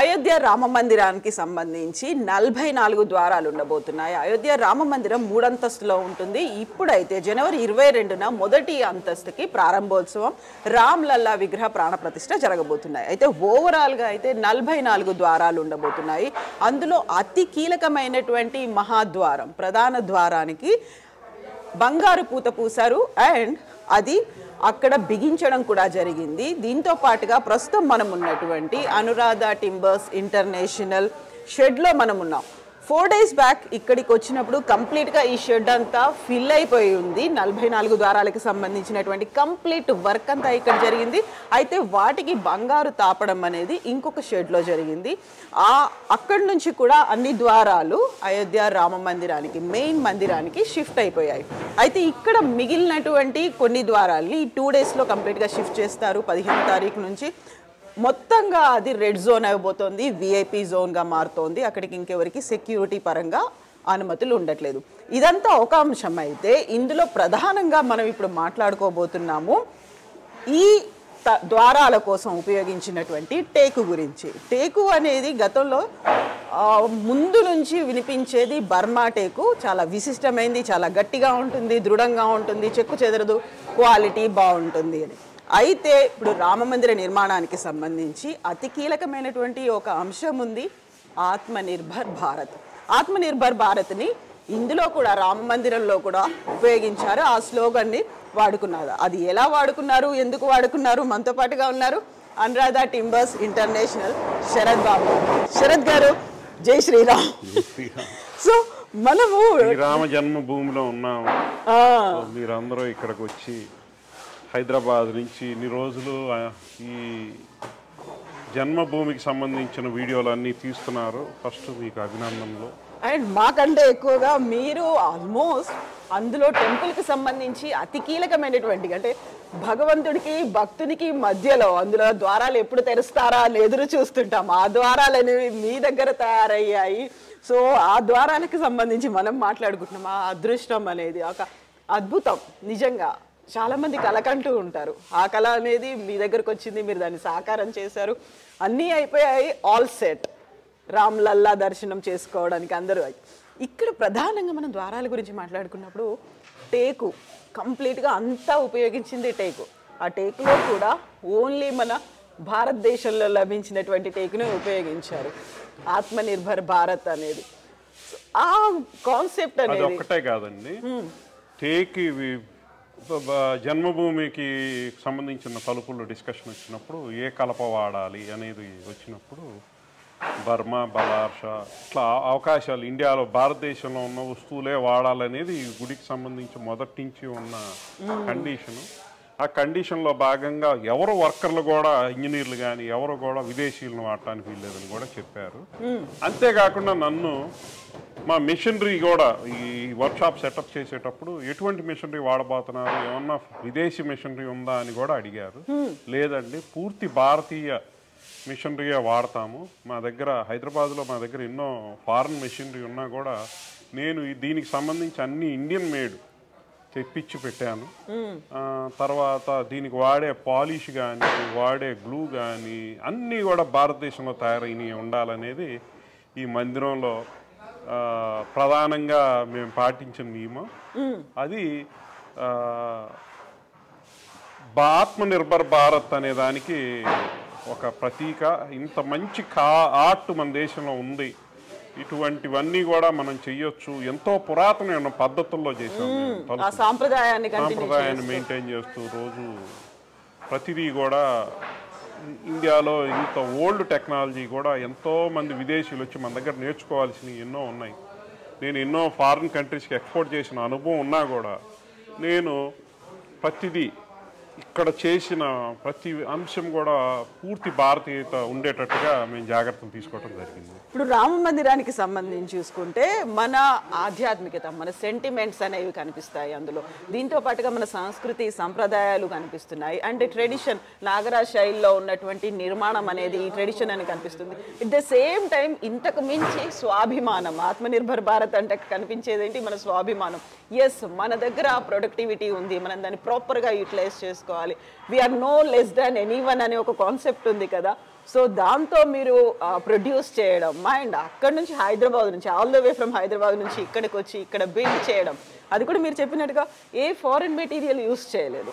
అయోధ్య రామ మందిరానికి సంబంధించి 44 ద్వారాలు ఉండబోతున్నాయి. అయోధ్య రామ మందిరం 3 అంతస్తులో ఉంటుంది. ఇప్పుడైతే జనవరి 22న మొదటి అంతస్తుకి ప్రారంభోత్సవం, రామ్ లల్లా విగ్రహ ప్రాణ ప్రతిష్ఠ జరగబోతున్నాయి. అయితే ఓవరాల్గా అయితే 44 ద్వారాలు ఉండబోతున్నాయి. అందులో అతి కీలకమైనటువంటి మహాద్వారం, ప్రధాన ద్వారానికి బంగారు పూత పూసారు అండ్ అది అక్కడ బిగించడం కూడా జరిగింది. దీంతో పాటుగా ప్రస్తుతం మనం ఉన్నటువంటి అనురాధ టింబర్స్ ఇంటర్నేషనల్ షెడ్లో మనం ఉన్నాం. 4 days బ్యాక్ ఇక్కడికి వచ్చినప్పుడు కంప్లీట్గా ఈ షెడ్ అంతా ఫిల్ అయిపోయి ఉంది. 44 ద్వారాలకు సంబంధించినటువంటి కంప్లీట్ వర్క్ అంతా ఇక్కడ జరిగింది. అయితే వాటికి బంగారు తాపడం అనేది ఇంకొక షెడ్లో జరిగింది. అక్కడి నుంచి కూడా అన్ని ద్వారాలు అయోధ్య రామ మందిరానికి, మెయిన్ మందిరానికి షిఫ్ట్ అయిపోయాయి. అయితే ఇక్కడ మిగిలినటువంటి కొన్ని ద్వారాలని ఈ 2 daysలో కంప్లీట్గా షిఫ్ట్ చేస్తారు. 15వ తారీఖు నుంచి మొత్తంగా అది రెడ్ జోన్ అయిపోతుంది, విఐపి జోన్గా మారుతోంది. అక్కడికి ఇంకెవరికి సెక్యూరిటీ పరంగా అనుమతులు ఉండట్లేదు. ఇదంతా ఒక అంశం. అయితే ఇందులో ప్రధానంగా మనం ఇప్పుడు మాట్లాడుకోబోతున్నాము ఈ ద్వారాల కోసం ఉపయోగించినటువంటి టేకు గురించి. టేకు అనేది గతంలో ముందు నుంచి వినిపించేది బర్మా టేకు. చాలా విశిష్టమైంది, చాలా గట్టిగా ఉంటుంది, దృఢంగా ఉంటుంది, చెక్కు చెదరదు, క్వాలిటీ బాగుంటుంది అని. అయితే ఇప్పుడు రామమందిర నిర్మాణానికి సంబంధించి అతి కీలకమైనటువంటి ఒక అంశం ఉంది, ఆత్మనిర్భర్ భారత్. ఆత్మనిర్భర్ భారత్ని ఇందులో కూడా రామ మందిరంలో కూడా ఉపయోగించారు. ఆ స్లోగన్ని వాడుకున్నారు. అది ఎలా వాడుకున్నారు, ఎందుకు వాడుకున్నారు, మనతో పాటుగా ఉన్నారు అనురాధ టింబర్స్ ఇంటర్నేషనల్ శరత్ బాబు. శరత్ గారు, జై శ్రీరామ్. సో మనము రామ జన్మభూమిలో ఉన్నాము. మీరందరూ ఇక్కడికి వచ్చి హైదరాబాద్ నుంచి ఇన్ని రోజులు ఈ జన్మభూమికి సంబంధించిన వీడియోలు అన్నీ తీస్తున్నారు. ఫస్ట్ మీకు అభినందనలు. అండ్ మాకంటే ఎక్కువగా మీరు ఆల్మోస్ట్ అందులో టెంపుల్కి సంబంధించి అతి కీలకమైనటువంటి, అంటే భగవంతుడికి భక్తునికి మధ్యలో అందులో ద్వారాలు ఎప్పుడు తెరుస్తారా అని ఎదురు చూస్తుంటాం. ఆ ద్వారాలు అనేవి మీ దగ్గర తయారయ్యాయి. సో ఆ ద్వారాలకు సంబంధించి మనం మాట్లాడుకుంటున్నాం. ఆ అదృష్టం అనేది ఒక అద్భుతం. నిజంగా చాలామంది కలకంటూ ఉంటారు. ఆ కళ అనేది మీ దగ్గరకు వచ్చింది, మీరు దాన్ని సాకారం చేశారు. అన్నీ అయిపోయాయి, ఆల్ సెట్. రామ్ లల్లా దర్శనం చేసుకోవడానికి అందరూ. ఇక్కడ ప్రధానంగా మనం ద్వారాల గురించి మాట్లాడుకున్నప్పుడు టేకు కంప్లీట్గా అంతా ఉపయోగించింది టేకు. ఆ టేకులో కూడా ఓన్లీ మన భారతదేశంలో లభించినటువంటి టేకునే ఉపయోగించారు. ఆత్మనిర్భర్ భారత్ అనేది ఆ కాన్సెప్ట్ అనేది ఒక్కటే కాదండి. టేక్ జన్మభూమికి సంబంధించిన తలుపుల్లో డిస్కషన్ వచ్చినప్పుడు ఏ కలప వాడాలి అనేది వచ్చినప్పుడు బర్మా, బలార్షా ఇట్లా అవకాశాలు ఇండియాలో భారతదేశంలో ఉన్న వస్తువులే వాడాలనేది గుడికి సంబంధించి మొదటి నుంచి ఉన్న కండిషను. ఆ కండిషన్లో భాగంగా ఎవరు వర్కర్లు కూడా, ఇంజనీర్లు కానీ ఎవరు కూడా విదేశీయులను వాడటానికి వీల్లేదని కూడా చెప్పారు. అంతేకాకుండా నన్ను మా మిషనరీ కూడా ఈ వర్క్షాప్ సెటప్ చేసేటప్పుడు ఎటువంటి మిషనరీ వాడబోతున్నారు, ఏమన్నా విదేశీ మిషనరీ ఉందా అని కూడా అడిగారు. లేదండి, పూర్తి భారతీయ మిషనరీయే వాడతాము. మా దగ్గర హైదరాబాద్లో మా దగ్గర ఎన్నో ఫారెన్ మిషనరీ ఉన్నా కూడా నేను దీనికి సంబంధించి అన్ని ఇండియన్ మేడ్ తెప్పించి పెట్టాను. తర్వాత దీనికి వాడే పాలిష్ కానీ, వాడే గ్లూ కానీ అన్నీ కూడా భారతదేశంలో తయారైనవి ఉండాలనేది ఈ మందిరంలో ప్రధానంగా మేము పాటించిన నియమం. అది ఆత్మనిర్భర్ భారత్ అనే దానికి ఒక ప్రతీక. ఇంత మంచి ఆర్ట్ మన దేశంలో ఉంది, ఇటువంటివన్నీ కూడా మనం చెయ్యొచ్చు. ఎంతో పురాతనమైన పద్ధతుల్లో చేసాం. సాంప్రదాయాన్ని మెయింటైన్ చేస్తూ రోజు ప్రతిదీ కూడా ఇండియాలో ఇంత ఓల్డ్ టెక్నాలజీ కూడా ఎంతోమంది విదేశీయులు వచ్చి మన దగ్గర నేర్చుకోవాల్సినవి ఎన్నో ఉన్నాయి. నేను ఎన్నో ఫారిన్ కంట్రీస్కి ఎక్స్పోర్ట్ చేసిన అనుభవం ఉన్నా కూడా నేను ప్రతిదీ ఇక్కడ చేసిన ప్రతి అంశం కూడా పూర్తి భారతీయత ఉండేటట్టుగా మేము జాగ్రత్తలు తీసుకోవడం జరిగింది. ఇప్పుడు రామ మందిరానికి సంబంధించి చూసుకుంటే మన ఆధ్యాత్మికత, మన సెంటిమెంట్స్ అనేవి కనిపిస్తాయి అందులో. దీంతో పాటుగా మన సంస్కృతి సంప్రదాయాలు కనిపిస్తున్నాయి. అండ్ ట్రెడిషన్, నాగరాజ్ శైలిలో ఉన్నటువంటి నిర్మాణం అనేది ఈ ట్రెడిషన్ అని కనిపిస్తుంది. ఎట్ ద సేమ్ టైం ఇంతకు మించి స్వాభిమానం, ఆత్మనిర్భర్ భారత్ అంటే కనిపించేది ఏంటి? మన స్వాభిమానం. ఎస్, మన దగ్గర ప్రొడక్టివిటీ ఉంది, మనం దాన్ని ప్రాపర్గా యూటిలైజ్ చేసుకోవాలి. We're no less than anyone అనే ఒక కాన్సెప్ట్ ఉంది కదా. సో దాంతో మీరు ప్రొడ్యూస్ చేయడం అండ్ అక్కడ నుంచి హైదరాబాద్ నుంచి all the way from Hyderabad నుంచి ఇక్కడికి వచ్చి ఇక్కడ బిల్డ్ చేయడం, అది కూడా మీరు చెప్పినట్టుగా ఏ ఫారిన్ మెటీరియల్ యూస్ చేయలేదు.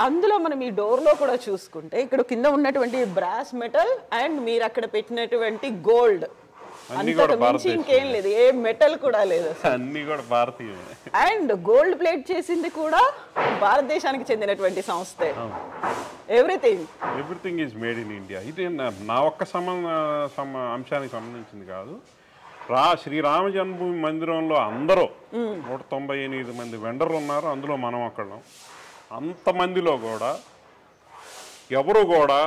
అందులో మనం ఈ డోర్లో కూడా చూసుకుంటే ఇక్కడ కింద ఉన్నటువంటి బ్రాస్ మెటల్ అండ్ మీరు అక్కడ పెట్టినటువంటి గోల్డ్, అంతకు మించి ఇంకేం లేదు, ఏ మెటల్ కూడా లేదు, అన్ని కూడా భారతీయమే. అండ్ గోల్డ్ ప్లేట్ చేసింది కూడా భారతదేశానికి చెందినటువంటి సంస్థే. Everything is made in India. ఇది నా ఒక్క అంశానికి సంబంధించింది కాదు. శ్రీరామ జన్మభూమి మందిరంలో అందరూ 198 మంది వెండర్లు ఉన్నారు, అందులో మనం అక్కడ. అంతమందిలో కూడా ఎవరు కూడా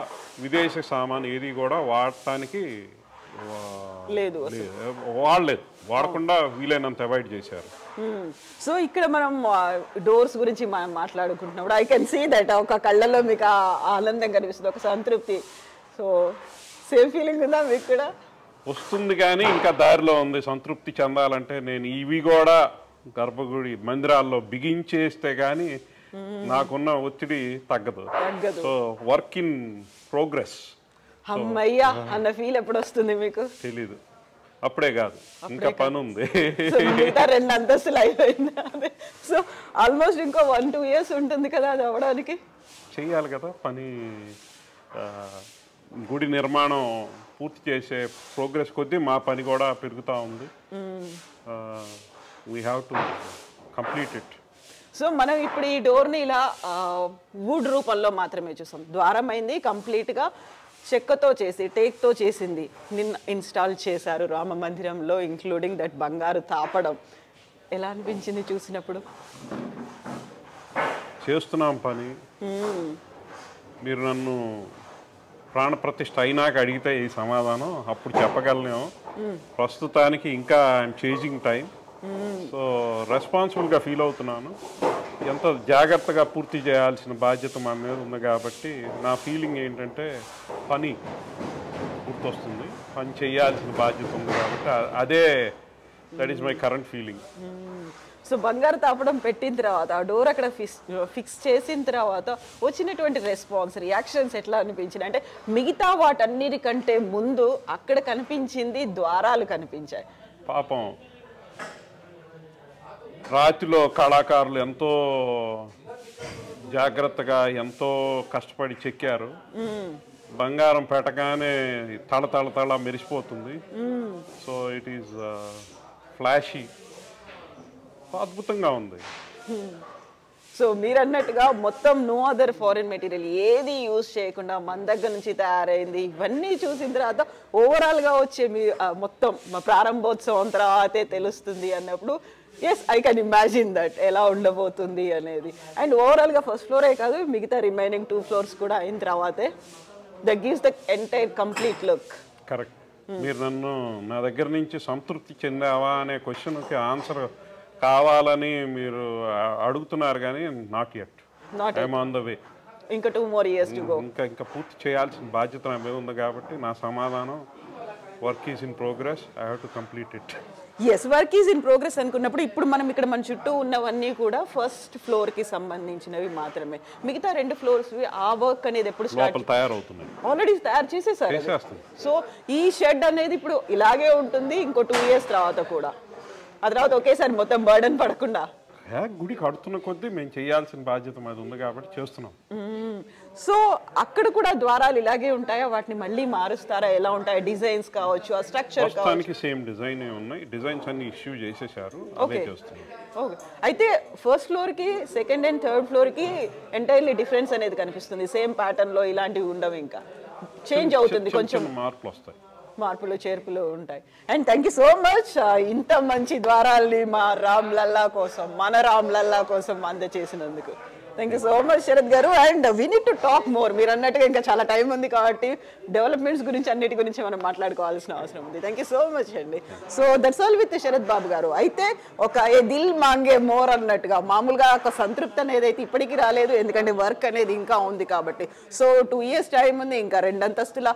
విదేశీ సామాన్ ఏది కూడా వాడటానికి లేదు, వాడకుండా వీలైనంత అవాయిడ్ చేశారు. సో ఇక్కడ మనం డోర్స్ గురించి మనం మాట్లాడుకుంటున్నప్పుడు ఐ కెన్ సీ దట్ ఒక కళ్ళల్లో మీకు ఆనందం కనిపిస్తుంది, ఒక సంతృప్తి. సో సేమ్ ఫీలింగ్ ఉందా మీకు కూడా? వస్తుంది కానీ ఇంకా దారిలో ఉంది. సంతృప్తి చెందాలంటే నేను ఇవి కూడా గర్భగుడి మందిరాల్లో బిగించేస్తే కానీ నాకున్న ఒత్తిడి తగ్గదు. So work in progress. అమ్మయ్యా అన్న ఫీల్ ఎప్పుడు వస్తుంది మీకు? తెలీదు, అప్పుడే కాదు, ఇంకా పని ఉంది. 2 అంతస్తులు అయిపోయింది. సో ఆల్మోస్ట్ ఇంకో 1-2 years ఉంటుంది కదా అది అవ్వడానికి. చెయ్యాలి కదా పని. గుడి నిర్మాణం పూర్తి చేసే ప్రోగ్రెస్ కొద్దీ మా పని కూడా పెరుగుతూ ఉంది. We have to complete it. So మనం ఇప్పుడు ఈ డోర్ని ఇలా వుడ్ రూపంలో మాత్రమే చూసాం. ద్వారం అయింది, కంప్లీట్గా చెక్కతో చేసి టేక్తో చేసింది నిన్న ఇన్స్టాల్ చేశారు రామ మందిరంలో, ఇంక్లూడింగ్ దట్ బంగారు తాపడం. ఎలా అనిపించింది చూసినప్పుడు? చేస్తున్నాం పని. మీరు నన్ను ప్రాణప్రతిష్ఠ అయినాక అడిగితే ఈ సమాధానం అప్పుడు చెప్పగలను. ప్రస్తుతానికి ఇంకా ఐఎమ్ చేంజింగ్ టైం. సో రెస్పాన్సిబుల్గా ఫీల్ అవుతున్నాను. ఎంత జాగ్రత్తగా పూర్తి చేయాల్సిన బాధ్యత మా మీద ఉంది కాబట్టి నా ఫీలింగ్ ఏంటంటే పని గుర్తొస్తుంది, పని చేయాల్సిన బాధ్యత ఉంది కాబట్టి అదే, that is my current feeling. So బంగారు తాపడం పెట్టిన తర్వాత ఆ డోర్ అక్కడ ఫిక్స్ చేసిన తర్వాత వచ్చినటువంటి రెస్పాన్స్, రియాక్షన్స్ ఎట్లా అనిపించినాయి? అంటే మిగతా వాటన్నిటికంటే ముందు అక్కడ కనిపించింది ద్వారాలు కనిపించాయి. పాపం రాతిలో కళాకారులు ఎంతో జాగ్రత్తగా ఎంతో కష్టపడి చెక్కారు. బంగారం పెట్టగానే తళ మెరిసిపోతుంది. సో ఇట్ ఈస్ ఫ్లాషీ, అద్భుతంగా ఉంది. సో మీరు అన్నట్టుగా మొత్తం నో అదర్ ఫారిన్ మెటీరియల్ ఏది యూజ్ చేయకుండా మన దగ్గర నుంచి తయారైంది. ఇవన్నీ చూసిన తర్వాత ఓవరాల్గా వచ్చే మీ మొత్తం ప్రారంభోత్సవం తర్వాతే తెలుస్తుంది అన్నప్పుడు yes I can imagine that ఎలా ఉండబోతుంది అనేది. అండ్ ఓవరాల్గా ఫస్ట్ ఫ్లోరే కాదు, మిగతా రిమైనింగ్ 2 floors కూడా అయిన తర్వాతే that gives the entire complete look. Correct. మీరు నన్ను నా దగ్గర నుంచి సంతృప్తి చెందావా అనే క్వశ్చన్కి ఆన్సర్ కావాలని మీరు అడుగుతున్నారు కానీ not yet. I'm on the way. ఇంకా 2 more years to go. ఇంకా పూర్తి చేయాల్సిన బాధ్యత నా మీద ఉంది కాబట్టి నా సమాధానం work is in progress, I have to complete it. Yes, work is in progress అనుకున్నప్పుడు ఇప్పుడు మనం ఇక్కడ మన చుట్టూ ఉన్నవన్నీ కూడా ఫస్ట్ ఫ్లోర్కి సంబంధించినవి మాత్రమే. మిగతా 2 floors ఆ వర్క్ అనేది ఎప్పుడు స్టార్ట్ తయారవుతున్నాయి? ఆల్రెడీ తయారు చేసేసారు. సో ఈ షెడ్ అనేది ఇప్పుడు ఇలాగే ఉంటుంది ఇంకో 2 years తర్వాత కూడా. ఆ తర్వాత ఒకేసారి మొత్తం బర్డన్ పడకుండా గుడి కడుతున్న కొద్దీ మేము చేయాల్సిన బాధ్యత మాది ఉంది కాబట్టి చేస్తున్నాం. సో అక్కడ కూడా ద్వారాలు ఇలాగే ఉంటాయా? వాటిని మళ్ళీ మారుస్తారా? ఎలా ఉంటాయి డిజైన్స్ కావచ్చు, ఆ స్ట్రక్చర్ కావచ్చు? సేమ్ డిజైన్ ఉన్నాయి. డిజైన్స్ అన్ని ఇష్యూ చేసేసారు, అవే చేస్తున్నాం. ఓకే. అయితే ఫస్ట్ ఫ్లోర్కి, సెకండ్ అండ్ థర్డ్ ఫ్లోర్కి ఎంటైర్లీ డిఫరెన్స్ అనేది కనిపిస్తుంది. సేమ్ ప్యాటర్న్లో ఇలాంటివి ఉండవు, ఇంకా చేంజ్ అవుతుంది, కొంచెం మార్పులు వస్తాయి, మార్పులు చేర్పులు ఉంటాయి. And thank you so much ఇంత మంచి ద్వారాల్ని మా రామ్ లల్లా కోసం, మన రామ్ లల్లా కోసం అందజేసినందుకు. Thank you so much Sharath గారు. And we need to talk more. మీరు అన్నట్టుగా ఇంకా చాలా టైం ఉంది కాబట్టి డెవలప్మెంట్స్ గురించి అన్నిటి గురించి మనం మాట్లాడుకోవాల్సిన అవసరం ఉంది. థ్యాంక్ యూ సో మచ్ అండి. So that's all with Sharath Babu గారు. అయితే ఒక ఏ దిల్ మాంగే మోర్ అన్నట్టుగా మామూలుగా ఒక సంతృప్తి అనేది అయితే ఇప్పటికీ రాలేదు, ఎందుకంటే వర్క్ అనేది ఇంకా ఉంది కాబట్టి. సో 2 years టైం ఉంది, ఇంకా 2 అంతస్తుల